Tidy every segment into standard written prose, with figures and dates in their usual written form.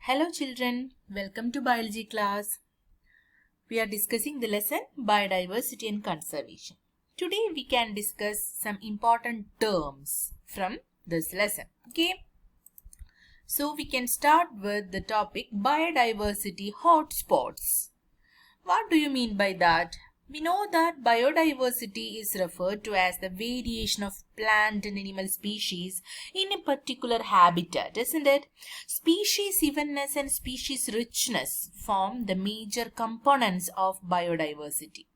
Hello children, welcome to biology class. We are discussing the lesson Biodiversity and Conservation. Today we can discuss some important terms from this lesson. Okay. So we can start with the topic biodiversity hotspots. What do you mean by that? We know that biodiversity is referred to as the variation of plant and animal species in a particular habitat, isn't it? Species evenness and species richness form the major components of biodiversity.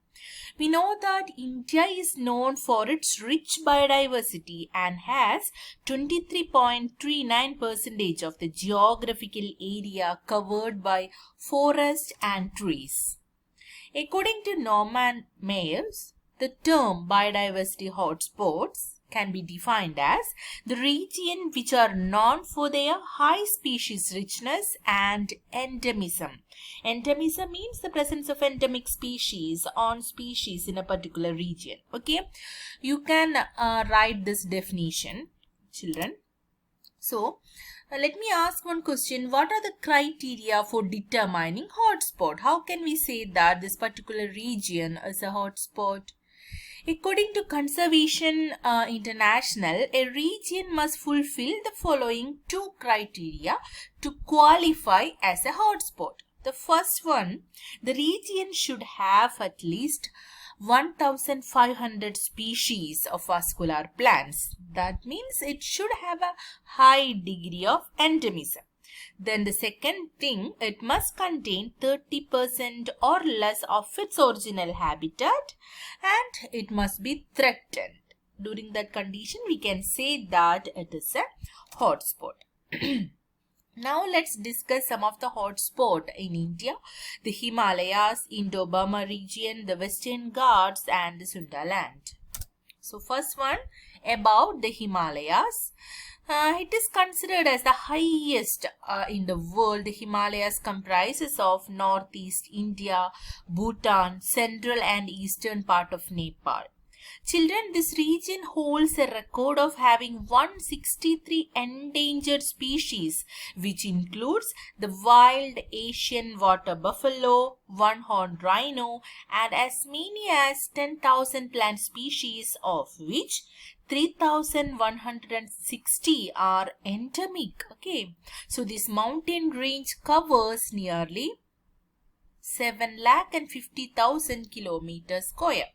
We know that India is known for its rich biodiversity and has 23.39% of the geographical area covered by forest and trees. According to Norman Mayers, the term biodiversity hotspots can be defined as the region which are known for their high species richness and endemism. Endemism means the presence of endemic species on species in a particular region. Okay, you can write this definition, children. So, let me ask one question. What are the criteria for determining hotspot? How can we say that this particular region is a hotspot? According to Conservation International, a region must fulfill the following two criteria to qualify as a hotspot. The first one, the region should have at least 1,500 species of vascular plants. That means it should have a high degree of endemism. Then the second thing, it must contain 30% or less of its original habitat and it must be threatened. During that condition, we can say that it is a hotspot. Now let's discuss some of the hotspots in India: the Himalayas, Indo-Burma region, the Western Ghats and the Sundaland. So first one, about the Himalayas. It is considered as the highest in the world. The Himalayas comprises of northeast India, Bhutan, central and eastern part of Nepal. Children, this region holds a record of having 163 endangered species, which includes the wild Asian water buffalo, one-horned rhino, and as many as 10,000 plant species, of which 3,160 are endemic. Okay, so this mountain range covers nearly 7,50,000 kilometers square.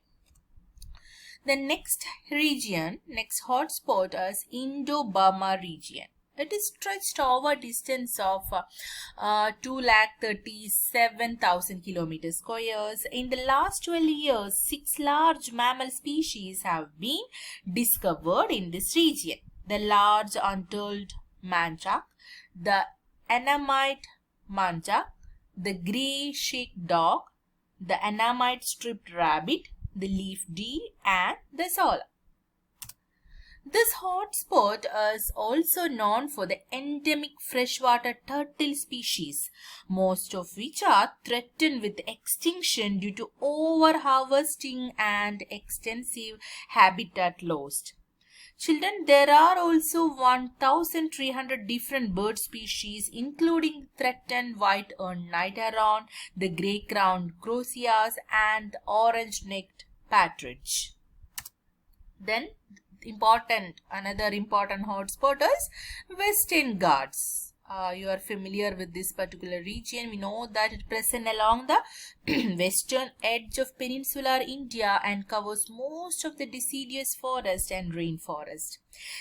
The next region, next hotspot is Indo-Burma region. It is stretched over distance of 2,37,000 kilometers squares. In the last 12 years, 6 large mammal species have been discovered in this region. The large untold manjak, the Annamite manjak, the grey sheepdog, the Annamite striped rabbit, the leaf deer and the sola. This hotspot is also known for the endemic freshwater turtle species, most of which are threatened with extinction due to overharvesting and extensive habitat loss. Children, there are also 1,300 different bird species, including threatened white-eared night heron, the grey-crowned croziers, and the orange-necked partridge. Then, another important hotspot is Western Ghats. You are familiar with this particular region. We know that it is present along the western edge of peninsular India and covers most of the deciduous forest and rainforest.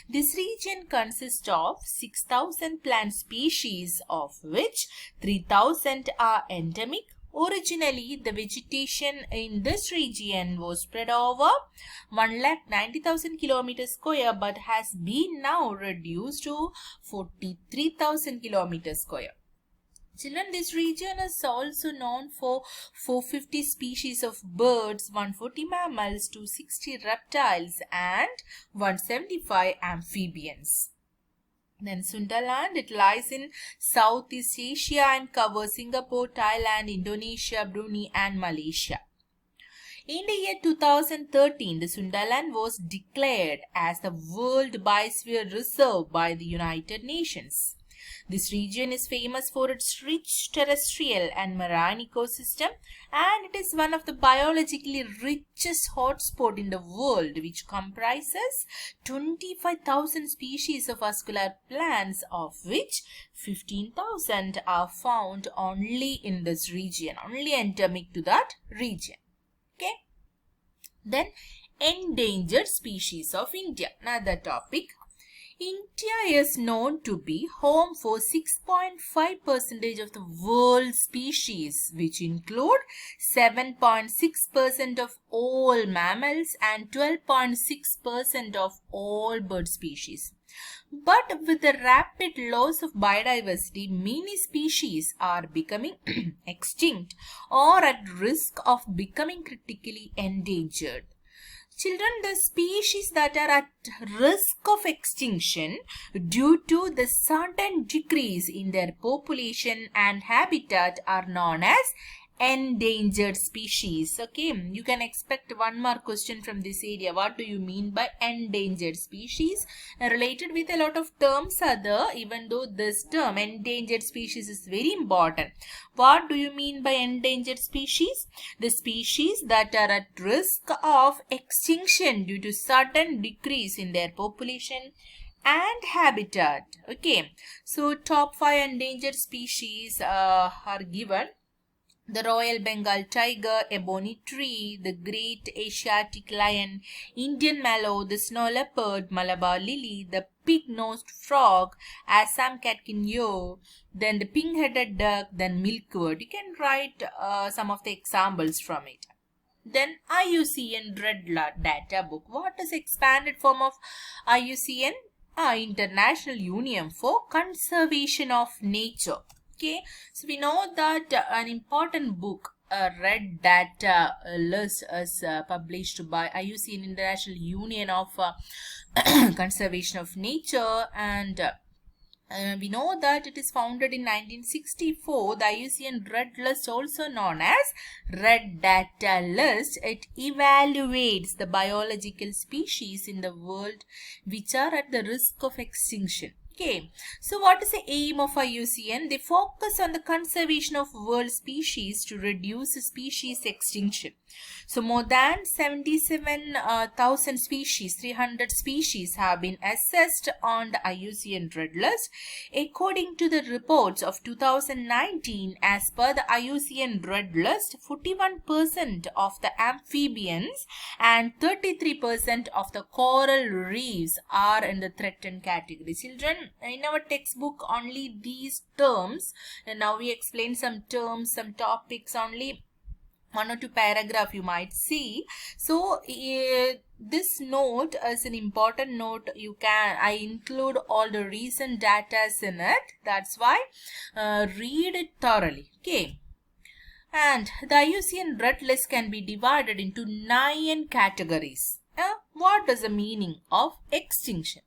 This region consists of 6,000 plant species, of which 3,000 are endemic. Originally, the vegetation in this region was spread over 1,90,000 kilometers square but has been now reduced to 43,000 kilometers square. Children, this region is also known for 450 species of birds, 140 mammals, 260 reptiles and 175 amphibians. Then Sundaland, it lies in Southeast Asia and covers Singapore, Thailand, Indonesia, Brunei and Malaysia. In the year 2013, the Sundaland was declared as the World Biosphere Reserve by the United Nations. This region is famous for its rich terrestrial and marine ecosystem, and it is one of the biologically richest hotspots in the world, which comprises 25,000 species of vascular plants, of which 15,000 are found only in this region, only endemic to that region. Okay. Then endangered species of India, another topic. India is known to be home for 6.5% of the world's species, which include 7.6% of all mammals and 12.6% of all bird species. But with the rapid loss of biodiversity, many species are becoming extinct or at risk of becoming critically endangered. Children, the species that are at risk of extinction due to the sudden decrease in their population and habitat are known as endangered species. Okay, you can expect one more question from this area. What do you mean by endangered species? Related with a lot of terms are there, even though this term endangered species is very important. What do you mean by endangered species? The species that are at risk of extinction due to sudden decrease in their population and habitat. Okay, so top 5 endangered species are given. The Royal Bengal tiger, ebony tree, the great Asiatic lion, Indian mallow, the snow leopard, Malabar lily, the pig-nosed frog, Assam catkin, then the pink-headed duck, then milkweed. You can write some of the examples from it. Then IUCN Red Data Book. What is expanded form of IUCN? International Union for Conservation of Nature. Okay, so we know that an important book, Red Data List, is published by IUCN, International Union of Conservation of Nature, and we know that it is founded in 1964. The IUCN Red List, also known as Red Data List, it evaluates the biological species in the world which are at the risk of extinction. Okay, so what is the aim of IUCN? They focus on the conservation of world species to reduce species extinction. So more than 77,000 species, 300 species have been assessed on the IUCN Red List. According to the reports of 2019, as per the IUCN Red List, 41% of the amphibians and 33% of the coral reefs are in the threatened category. Children, in our textbook only these terms, and now we explain some terms, some topics, only 1 or 2 paragraph you might see. So this note is an important note. I include all the recent data in it. That's why read it thoroughly. Okay. And the IUCN Red List can be divided into 9 categories. What is the meaning of extinction?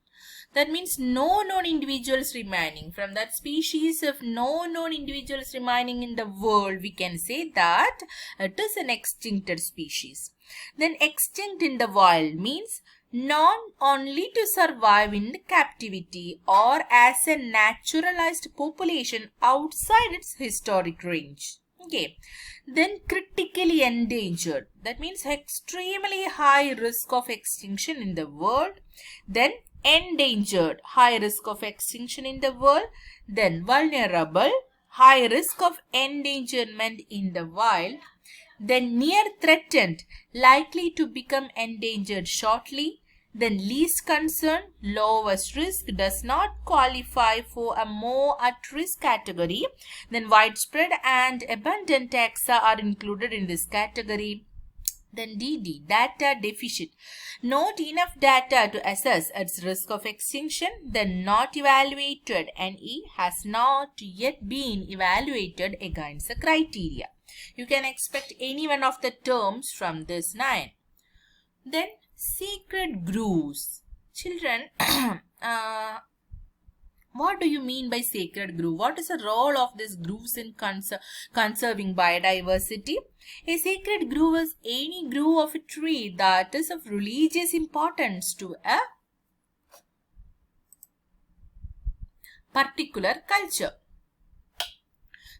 That means no known individuals remaining. From that species of no known individuals remaining in the world, we can say that it is an extincted species. Then extinct in the wild means known only to survive in captivity or as a naturalized population outside its historic range. Okay. Then critically endangered. That means extremely high risk of extinction in the world. Then endangered, high risk of extinction in the world. Then vulnerable, high risk of endangerment in the wild. Then near threatened, likely to become endangered shortly. Then least concern, lowest risk, does not qualify for a more at-risk category. Then widespread and abundant taxa are included in this category. Then DD, data deficient, not enough data to assess its risk of extinction. Then not evaluated, NE, has not yet been evaluated against the criteria. You can expect any one of the terms from this 9. Then sacred groves. Children, what do you mean by sacred grove? What is the role of these groves in conserving biodiversity? A sacred grove is any grove of a tree that is of religious importance to a particular culture.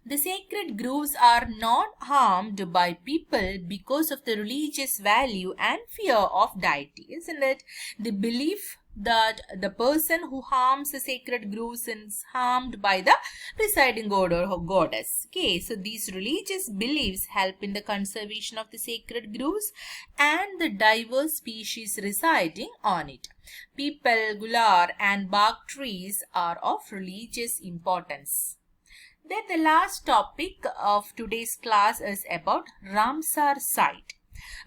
The sacred groves are not harmed by people because of the religious value and fear of deity, isn't it? The belief that the person who harms the sacred groves is harmed by the presiding god or goddess. Okay, so these religious beliefs help in the conservation of the sacred groves and the diverse species residing on it. People, gular, and bark trees are of religious importance. Then the last topic of today's class is about Ramsar site.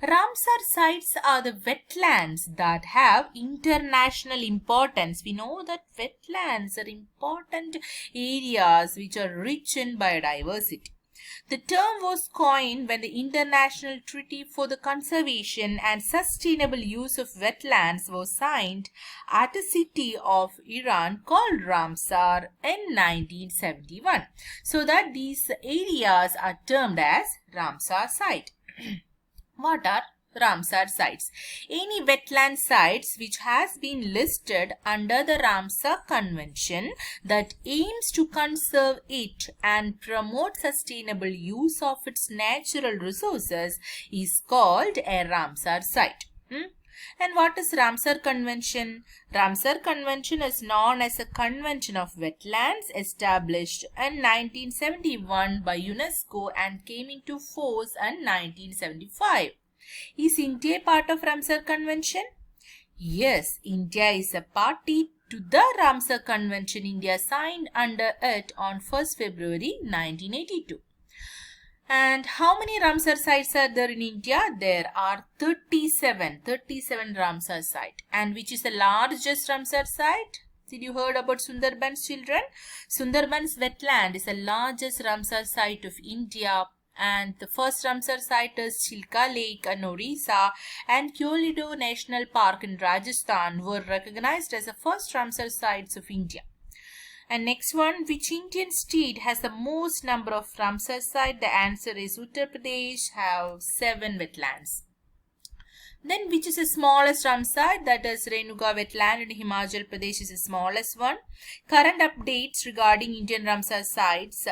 Ramsar sites are the wetlands that have international importance. We know that wetlands are important areas which are rich in biodiversity. The term was coined when the International Treaty for the Conservation and Sustainable Use of Wetlands was signed at a city of Iran called Ramsar in 1971. So that these areas are termed as Ramsar site. What are Ramsar sites? Any wetland sites which has been listed under the Ramsar Convention that aims to conserve it and promote sustainable use of its natural resources is called a Ramsar site. And what is Ramsar Convention? Ramsar Convention is known as a Convention of Wetlands established in 1971 by UNESCO and came into force in 1975. Is India part of Ramsar Convention? Yes, India is a party to the Ramsar Convention. India signed under it on 1st February 1982. And how many Ramsar sites are there in India? There are 37 Ramsar sites. And which is the largest Ramsar site? Did you heard about Sundarbans, children? Sundarbans wetland is the largest Ramsar site of India. And the first Ramsar site is Chilka Lake in Orissa and Kyolido National Park in Rajasthan were recognized as the first Ramsar sites of India. And next one, which Indian state has the most number of Ramsar sites? The answer is Uttar Pradesh have 7 wetlands. Then which is the smallest Ramsar? That is Renuka wetland in Himachal Pradesh is the smallest one. Current updates regarding Indian Ramsar sites.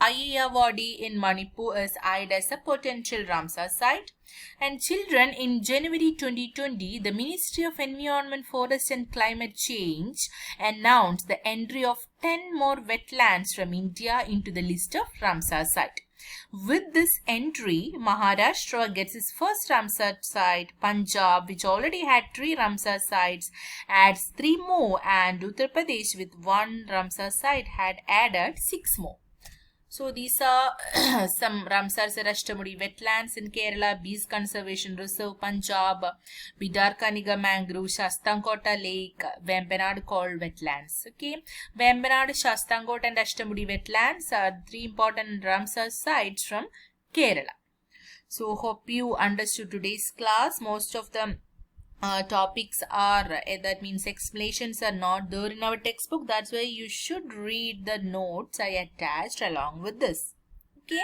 Ayeyawadi in Manipur is eyed as a potential Ramsar site. And children, in January 2020, the Ministry of Environment, Forest and Climate Change announced the entry of 10 more wetlands from India into the list of Ramsar site. With this entry, Maharashtra gets its first Ramsar site, Punjab, which already had 3 Ramsar sites, adds 3 more, and Uttar Pradesh with 1 Ramsar site had added 6 more. So these are some Ramsar Sarastamudi wetlands in Kerala, Bees Conservation Reserve, Punjab, Bidarkaniga Mangrove, Shastankota Lake, Vembanad called wetlands. Okay, Vembanad, Shastankota and Ashtamudi wetlands are 3 important Ramsar sites from Kerala. So hope you understood today's class. Most of the topics are, that means explanations are not there in our textbook. That's why you should read the notes I attached along with this. Okay,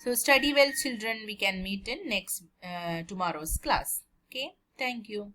so study well, children. We can meet in next tomorrow's class. Okay, thank you.